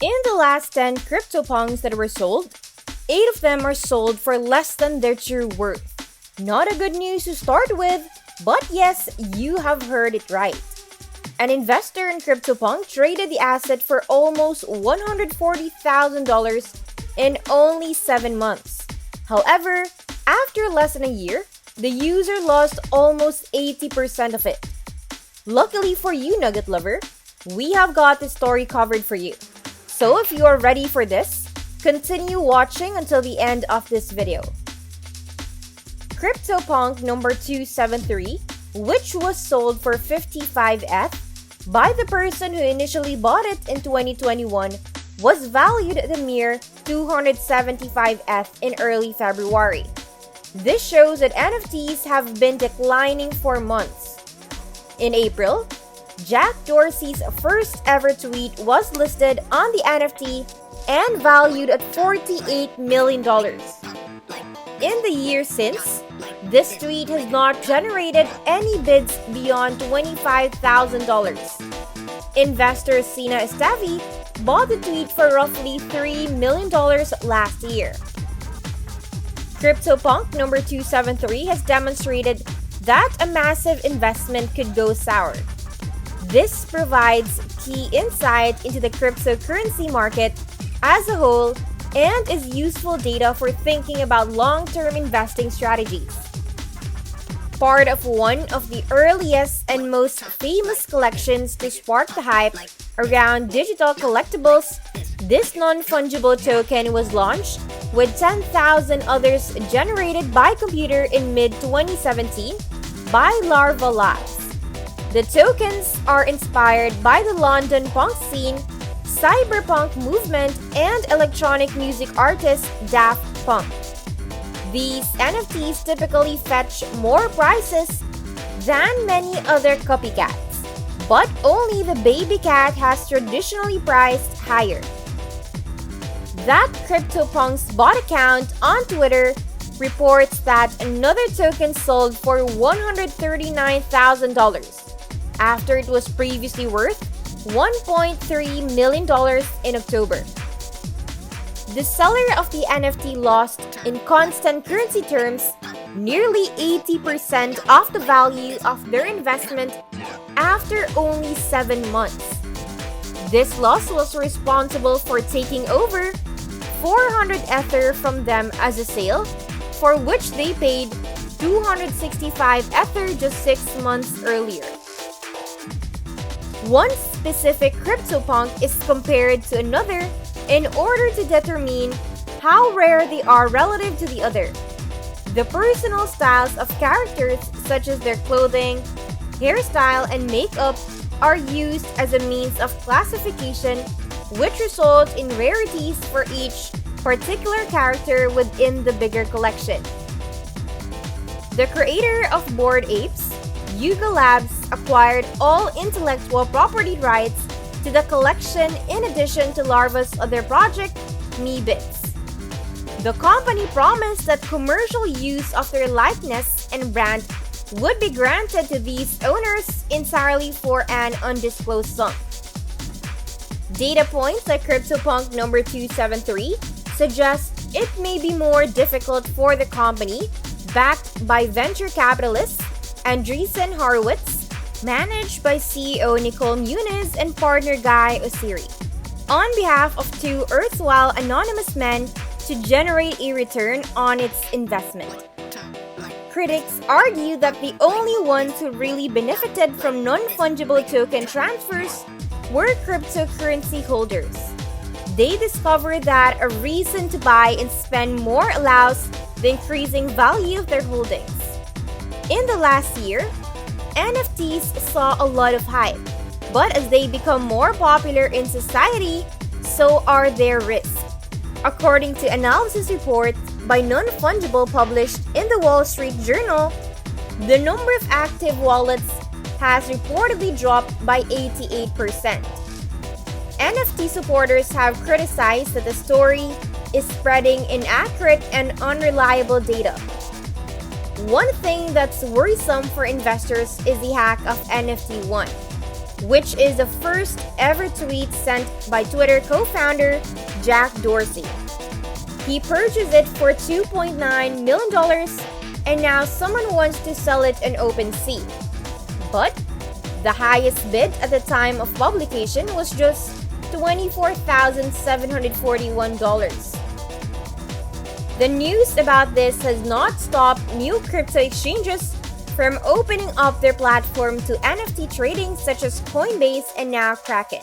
In the last 10 CryptoPunks that were sold, 8 of them are sold for less than their true worth. Not a good news to start with, but yes, you have heard it right. An investor in CryptoPunk traded the asset for almost $140,000 in only 7 months. However, after less than a year, the user lost almost 80% of it. Luckily for you, Nugget Lover, we have got the story covered for you. So if you are ready for this, continue watching until the end of this video. CryptoPunk number 273, which was sold for 55 ETH by the person who initially bought it in 2021, was valued at a mere 275 ETH in early February. This shows that NFTs have been declining for months. In April, Jack Dorsey's first ever tweet was listed on the NFT and valued at $48 million. In the year since, this tweet has not generated any bids beyond $25,000. Investor Sina Estavi bought the tweet for roughly $3 million last year. CryptoPunk number 273 has demonstrated that a massive investment could go sour. This provides key insight into the cryptocurrency market as a whole and is useful data for thinking about long-term investing strategies. Part of one of the earliest and most famous collections to spark the hype around digital collectibles, this non-fungible token was launched with 10,000 others generated by computer in mid-2017 by Larva Labs. The tokens are inspired by the London punk scene, cyberpunk movement, and electronic music artist Daft Punk. These NFTs typically fetch more prices than many other copycats, but only the baby cat has traditionally priced higher. That CryptoPunks bot account on Twitter reports that another token sold for $139,000 after it was previously worth $1.3 million in October. The seller of the NFT lost, in constant currency terms, nearly 80% of the value of their investment after only 7 months. This loss was responsible for taking over 400 Ether from them as a sale, for which they paid 265 Ether just 6 months earlier. One specific CryptoPunk is compared to another in order to determine how rare they are relative to the other. The personal styles of characters, such as their clothing, hairstyle, and makeup, are used as a means of classification, which results in rarities for each particular character within the bigger collection. The creator of Bored Apes, Yuga Labs, acquired all intellectual property rights to the collection in addition to Larva's other project, MeBits. The company promised that commercial use of their likeness and brand would be granted to these owners entirely for an undisclosed sum. Data points like CryptoPunk number 273 suggest it may be more difficult for the company, backed by venture capitalist Andreessen Horowitz, managed by CEO Nicole Muniz and partner Guy Oseary, on behalf of 2 erstwhile anonymous men to generate a return on its investment. Critics argue that the only ones who really benefited from non-fungible token transfers were cryptocurrency holders. They discovered that a reason to buy and spend more allows the increasing value of their holdings. In the last year, NFTs saw a lot of hype, but as they become more popular in society, so are their risks. According to analysis report by Non-Fungible published in the Wall Street Journal, the number of active wallets has reportedly dropped by 88%. NFT supporters have criticized that the story is spreading inaccurate and unreliable data. One thing that's worrisome for investors is the hack of NFT 1, which is the first ever tweet sent by Twitter co-founder Jack Dorsey. He purchased it for $2.9 million, and now someone wants to sell it on OpenSea. But the highest bid at the time of publication was just $24,741. The news about this has not stopped new crypto exchanges from opening up their platform to NFT trading, such as Coinbase and now Kraken.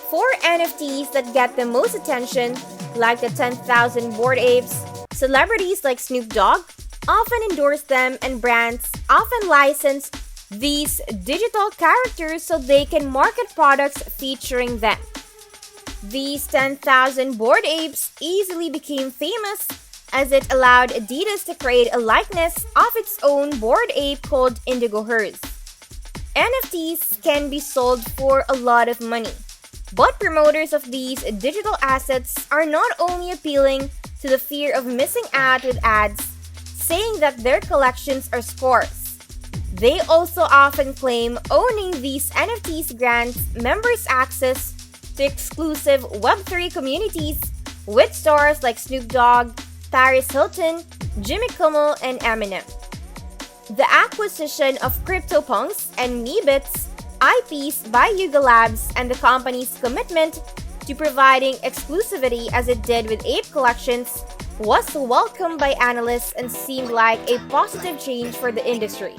For NFTs that get the most attention, like the 10,000 Bored Apes, celebrities like Snoop Dogg often endorse them, and brands often license these digital characters so they can market products featuring them. These 10,000 Bored Apes easily became famous as it allowed Adidas to create a likeness of its own Bored Ape called Indigo Hers. NFTs can be sold for a lot of money, but promoters of these digital assets are not only appealing to the fear of missing out with ads, saying that their collections are scarce. They also often claim owning these NFTs grants members access to exclusive Web3 communities with stars like Snoop Dogg, Paris Hilton, Jimmy Kimmel, and Eminem. The acquisition of CryptoPunks and Meebits IPs by Yuga Labs and the company's commitment to providing exclusivity as it did with Ape Collections was welcomed by analysts and seemed like a positive change for the industry.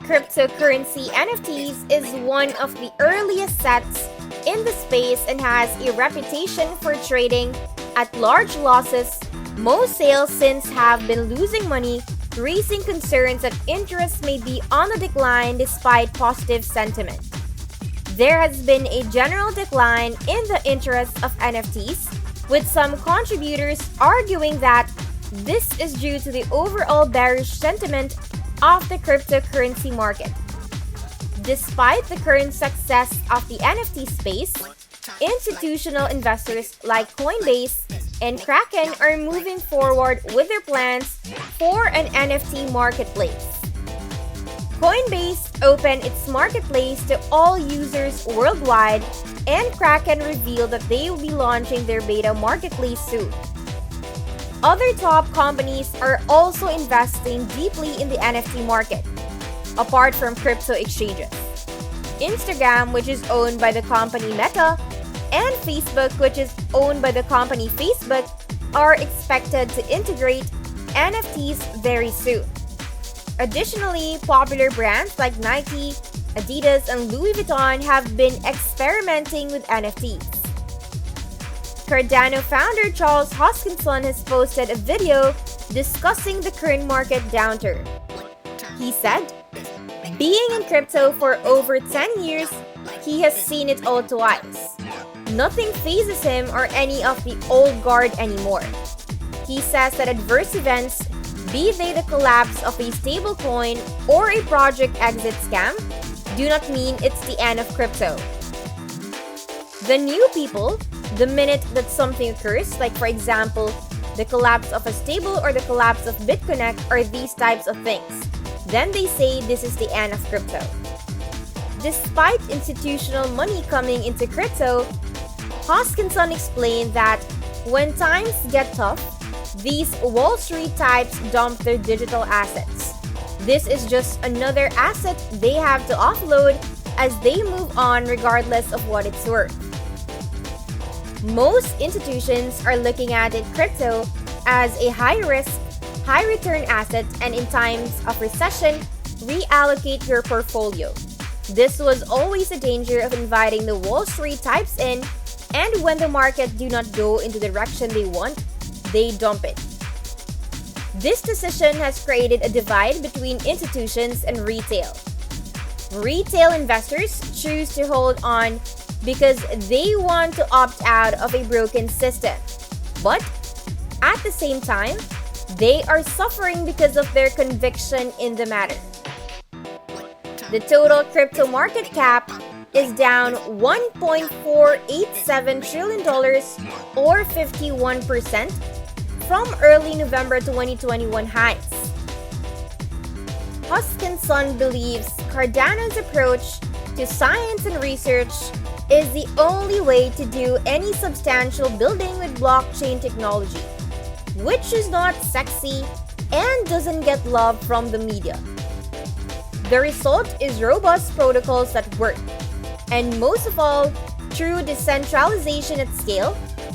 Cryptocurrency NFTs is one of the earliest sets in the space and has a reputation for trading at large losses. Most sales since have been losing money, raising concerns that interest may be on the decline despite positive sentiment. There has been a general decline in the interest of NFTs, with some contributors arguing that this is due to the overall bearish sentiment of the cryptocurrency market. Despite the current success of the NFT space, institutional investors like Coinbase and Kraken are moving forward with their plans for an NFT marketplace. Coinbase opened its marketplace to all users worldwide, and Kraken revealed that they will be launching their beta marketplace soon. Other top companies are also investing deeply in the NFT market, apart from crypto exchanges. Instagram, which is owned by the company Meta, and Facebook, which is owned by the company Facebook, are expected to integrate NFTs very soon. Additionally, popular brands like Nike, Adidas, and Louis Vuitton have been experimenting with NFTs. Cardano founder Charles Hoskinson has posted a video discussing the current market downturn. He said, "Being in crypto for over 10 years, he has seen it all twice. Nothing phases him or any of the old guard anymore." He says that adverse events, be they the collapse of a stablecoin or a project exit scam, do not mean it's the end of crypto. The new people, the minute that something occurs, like for example, the collapse of a stable or the collapse of BitConnect or these types of things, then they say this is the end of crypto. Despite institutional money coming into crypto, Hoskinson explained that when times get tough, these Wall Street types dump their digital assets. This is just another asset they have to offload as they move on regardless of what it's worth. Most institutions are looking at crypto as a high-risk, high-return asset, and in times of recession, reallocate your portfolio. This was always a danger of inviting the Wall Street types in, and when the market do not go in the direction they want, they dump it. This decision has created a divide between institutions and retail. Retail investors choose to hold on because they want to opt out of a broken system. But at the same time, they are suffering because of their conviction in the matter. The total crypto market cap is down $1.487 trillion or 51% from early November 2021 highs. Hoskinson believes Cardano's approach to science and research is the only way to do any substantial building with blockchain technology, which is not sexy and doesn't get love from the media. The result is robust protocols that work, and most of all, true decentralization at scale,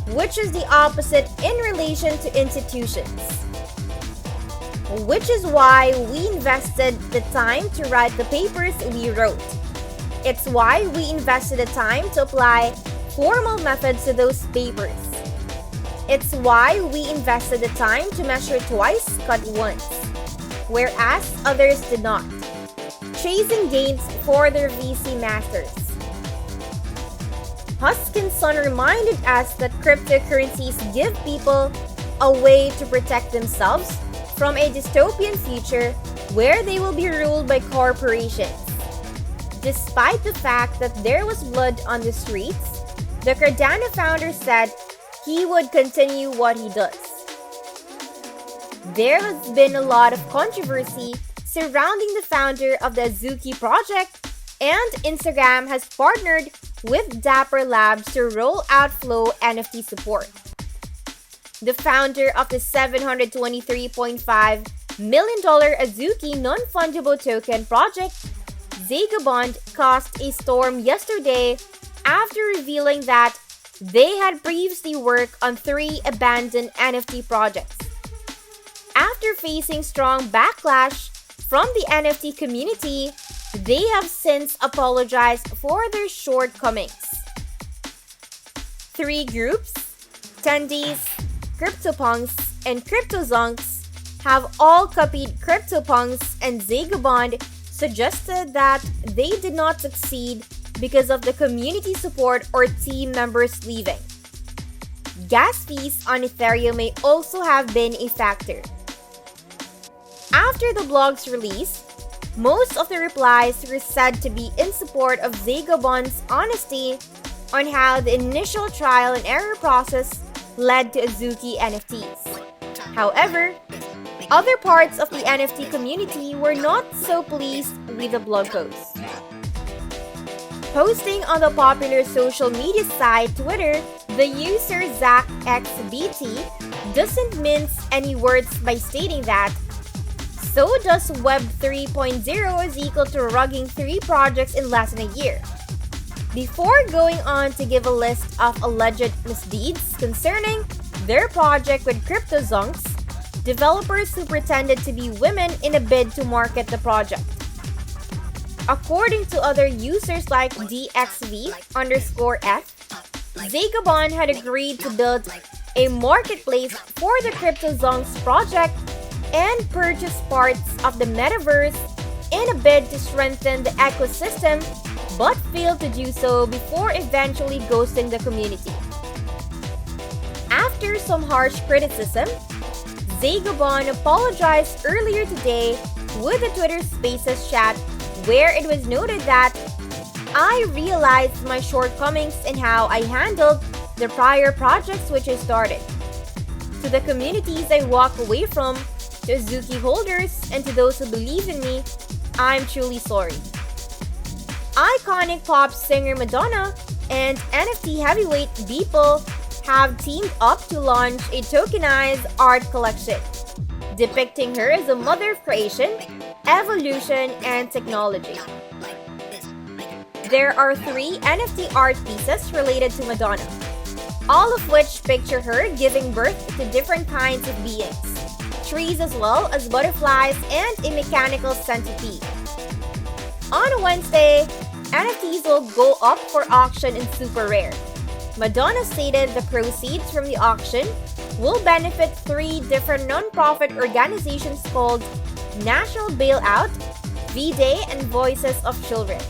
which is the opposite in relation to institutions. Which is why we invested the time to write the papers we wrote. It's why we invested the time to apply formal methods to those papers. It's why we invested the time to measure twice, cut once, whereas others did not, chasing gains for their VC masters. Hoskinson reminded us that cryptocurrencies give people a way to protect themselves from a dystopian future where they will be ruled by corporations. Despite the fact that there was blood on the streets, the Cardano founder said he would continue what he does. There has been a lot of controversy surrounding the founder of the Azuki project, and Instagram has partnered with Dapper Labs to roll out Flow NFT support. The founder of the $723.5 million Azuki non-fungible token project, Vagabond, caused a storm yesterday after revealing that they had previously worked on 3 abandoned NFT projects. After facing strong backlash from the NFT community, they have since apologized for their shortcomings. 3 groups, Tendies, CryptoPunks, and CryptoZunks, have all copied CryptoPunks, and Vagabond suggested that they did not succeed because of the community support or team members leaving. Gas fees on Ethereum may also have been a factor. After the blog's release, most of the replies were said to be in support of Vagabond's honesty on how the initial trial and error process led to Azuki NFTs. However, other parts of the NFT community were not so pleased with the blog post. Posting on the popular social media site Twitter, the user ZachXBT doesn't mince any words by stating that so does Web 3.0 is equal to rugging 3 projects in less than a year, before going on to give a list of alleged misdeeds concerning their project with CryptoZunks, developers who pretended to be women in a bid to market the project. According to other users like DXV_F, Vagabond had agreed to build a marketplace for the CryptoZunks project and purchase parts of the Metaverse in a bid to strengthen the ecosystem, but failed to do so before eventually ghosting the community. After some harsh criticism, Vagabond apologized earlier today with a Twitter Spaces chat where it was noted that I realized my shortcomings in how I handled the prior projects which I started. To the communities I walk away from, to Azuki holders, and to those who believe in me, I'm truly sorry. Iconic pop singer Madonna and NFT heavyweight Beeple have teamed up to launch a tokenized art collection, depicting her as a mother of creation, evolution, and technology. There are 3 NFT art pieces related to Madonna, all of which picture her giving birth to different kinds of beings, trees as well as butterflies and a mechanical centipede. On Wednesday, NFTs will go up for auction in Super Rare. Madonna stated the proceeds from the auction will benefit 3 different non-profit organizations called National Bailout, V-Day, and Voices of Children.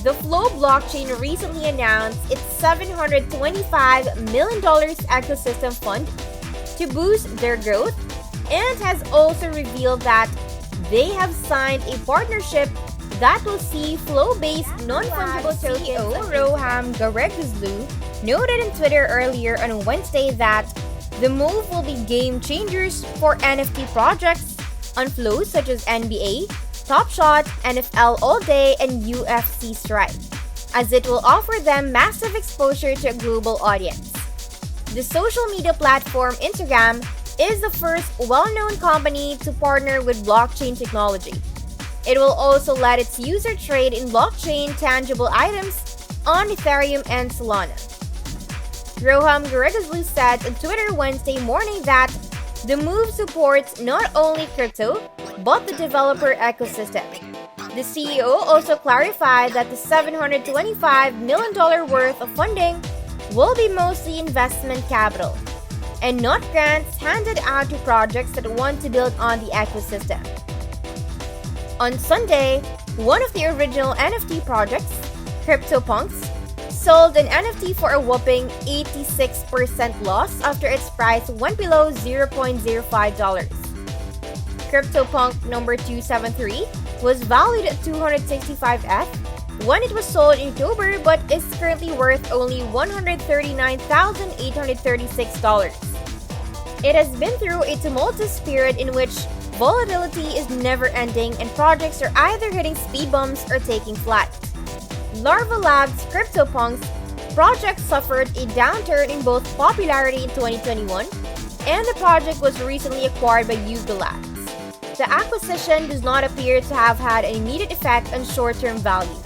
The Flow blockchain recently announced its $725 million ecosystem fund to boost their growth, and has also revealed that they have signed a partnership that will see flow-based non-fungible tokens. CEO Roham Gharegozlou noted on Twitter earlier on Wednesday that The move will be game changers for NFT projects on flows such as NBA, Top Shot, NFL All Day, and UFC Strike, as it will offer them massive exposure to a global audience. The social media platform Instagram is the first well-known company to partner with blockchain technology. It will also let its user trade in blockchain tangible items on Ethereum and Solana. Roham Gharegozlou said on Twitter Wednesday morning that the move supports not only crypto, but the developer ecosystem. The CEO also clarified that the $725 million worth of funding will be mostly investment capital and not grants handed out to projects that want to build on the ecosystem. On Sunday, one of the original NFT projects, CryptoPunks, sold an NFT for a whopping 86% loss after its price went below $0.05. CryptoPunk number 273 was valued at 265 ETH when it was sold in October, but is currently worth only $139,836. It has been through a tumultuous period in which volatility is never ending and projects are either hitting speed bumps or taking flight. Larva Labs' CryptoPunks project suffered a downturn in both popularity in 2021, and the project was recently acquired by Yuga Labs. The acquisition does not appear to have had an immediate effect on short-term values.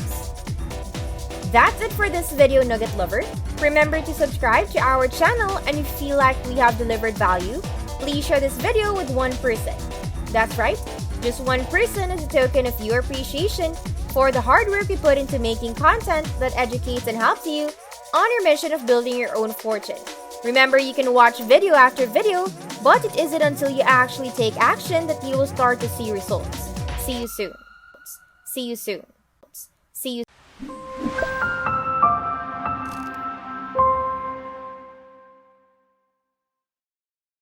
That's it for this video, Nugget Lover. Remember to subscribe to our channel, and if you feel like we have delivered value, please share this video with one person. That's right, just one person as a token of your appreciation for the hard work we put into making content that educates and helps you on your mission of building your own fortune. Remember, you can watch video after video, but it isn't until you actually take action that you will start to see results. See you soon. See you soon. See you.